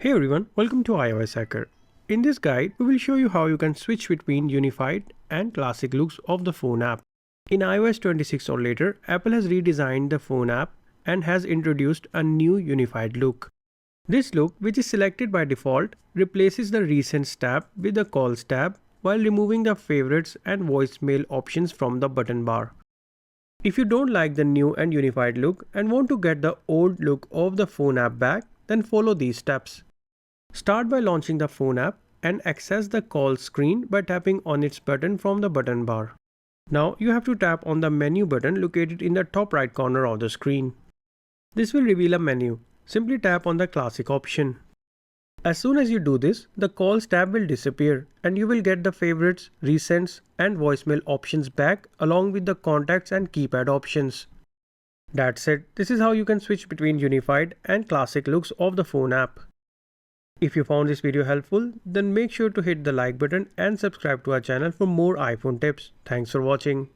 Hey everyone, welcome to iOS Hacker. In this guide, we will show you how you can switch between unified and classic looks of the phone app. In iOS 26 or later, Apple has redesigned the phone app and has introduced a new unified look. This look, which is selected by default, replaces the Recents tab with the Calls tab while removing the Favorites and Voicemail options from the button bar. If you don't like the new and unified look and want to get the old look of the phone app back, then follow these steps. Start by launching the phone app and access the call screen by tapping on its button from the button bar. Now you have to tap on the menu button located in the top right corner of the screen. This will reveal a menu. Simply tap on the classic option. As soon as you do this, the calls tab will disappear and you will get the favorites, recents and voicemail options back along with the contacts and keypad options. That's it. This is how you can switch between unified and classic looks of the phone app. If you found this video helpful, then make sure to hit the like button and subscribe to our channel for more iPhone tips. Thanks for watching.